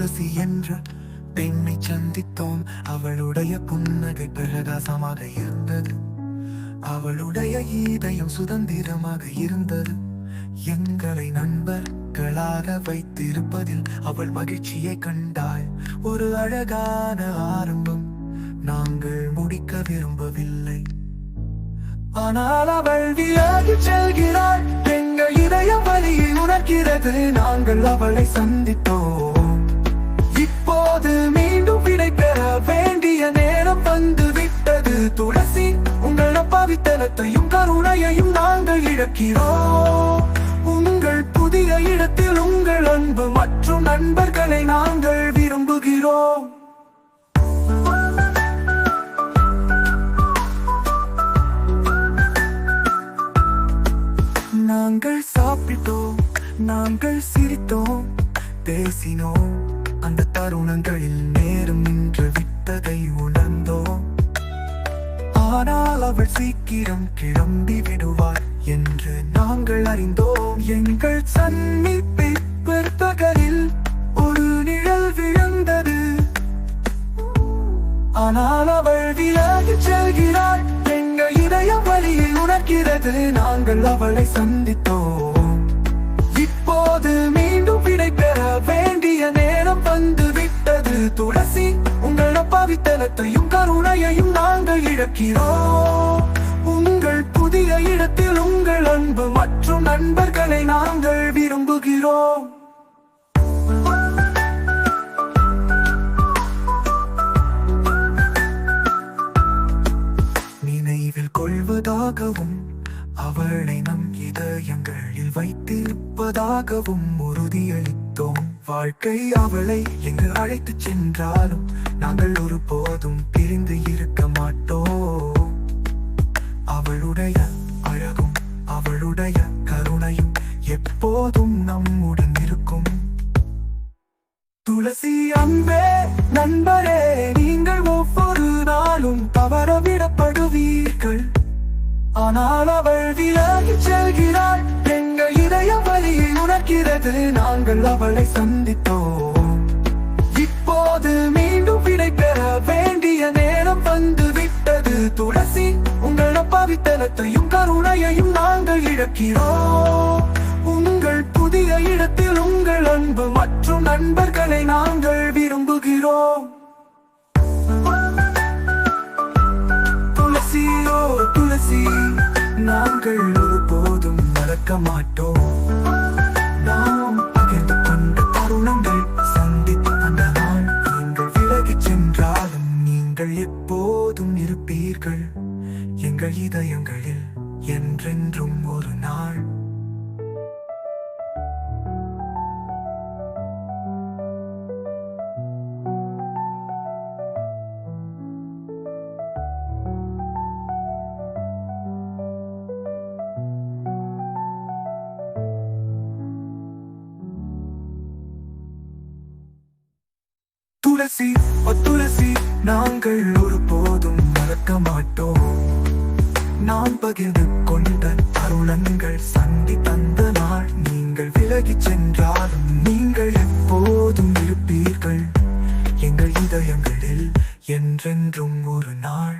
துளசி என்ற பெண்ணை சந்தித்தோம். அவளுடைய புன்னகை பிரகாசமாக இருந்தது. அவளுடைய இதயம் சுதந்திரமாக இருந்தது. எங்களை நண்பர்களாக வைத்திருப்பதில் அவள் மகிழ்ச்சியை கண்டாள். ஒரு அழகான ஆரம்பம். நாங்கள் முடிக்க விரும்பவில்லை, ஆனால் அவள் விலகிச் செல்கிறாள். எங்கள் இதயம் வலியை உணர்கிறது. நாங்கள் அவளை சந்தித்தோம். இப்போது மீண்டும் விடை பெற வேண்டிய நேரம் வந்து விட்டது. துளசி, உங்கள் அப்பாவித்தனத்தையும் கருணையையும் நாங்கள் இழக்கிறோம். உங்கள் புதிய இடத்தில் உங்கள் அன்பு மற்றும் நண்பர்களை நாங்கள் விரும்புகிறோம். நாங்கள் சாப்பிட்டோம், நாங்கள் சிரித்தோம், பேசினோம். அந்த தருணங்களில் நேரம் நின்று விட்டதை உணர்ந்தோம். ஆனால் அவள் சீக்கிரம் கிளம்பி விடுவாள் என்று நாங்கள் அறிந்தோம். எங்கள் சந்திப்பு பிற்பகலில் ஒரு நிழல் விழுந்தது. ஆனால் அவள் விலகிச் செல்கிறாள். எங்கள் இதயம் வலியை உணர்கிறது. நாங்கள் அவளை சந்தித்தோம். இப்போது மீண்டும் விடை பெற வேண்டிய நேரம் வந்து விட்டது. துளசி, உங்கள் அப்பாவித்தனத்தையும் கருணையையும் நாங்கள் இழக்கிறோம். உங்கள் புதிய இடத்தில் உங்கள் அன்பு மற்றும் நண்பர்களை நாங்கள் விரும்புகிறோம். நினைவில் கொள்வதாகவும் அவளை நம் இதயங்களில் வைத்திருப்பதாகவும் உறுதியளித்தோம். வாழ்க்கை அவளை எங்கு அழைத்துச் சென்றாலும் நாங்கள் ஒருபோதும் பிரிந்து இருக்க மாட்டோம். அவளுடைய அழகும் அவளுடைய கருணையும் எப்போதும் நம்முடன் இருக்கும். துளசி அன்பே, நண்பரே, நீங்கள் ஒவ்வொரு நாளும் தவறவிடப்படுவீர்கள். ஆனால் அவள் விலகிச் செல்கிறாள். எங்கள் இதயம் வலியை உணர்கிறது. நாங்கள் அவளை சந்தித்தோம். இப்போது மீண்டும் விடை பெற வேண்டிய நேரம் வந்து விட்டது. துளசி, உங்கள் அப்பாவித்தனத்தையும் கருணையையும் நாங்கள் இழக்கிறோம். உங்கள் புதிய இடத்தில் உங்கள் அன்பு மற்றும் நண்பர்களை நாங்கள் விரும்புகிறோம். துளசியோ துளசி, நாங்கள் ஒருபோதும் மறக்க மாட்டோம். நாம் பகிர்ந்து கொண்ட தருணங்கள், சந்தித்த அந்த நாள். நீங்கள் விலகிச் சென்றாலும் நீங்கள் எப்போதும் இருப்பீர்கள் எங்கள் இதயங்களில் என்றென்றும் ஒரு நாள். துளசி, துளசி, நாங்கள் ஒருபோதும் மறக்க மாட்டோம். நாம் பகிர்ந்து கொண்ட தருணங்கள், சந்தி தந்த நாள். நீங்கள் விலகிச் சென்றாலும் நீங்கள் எப்போதும் இருப்பீர்கள் எங்கள் இதயங்களில் என்றென்றும் ஒரு நாள்.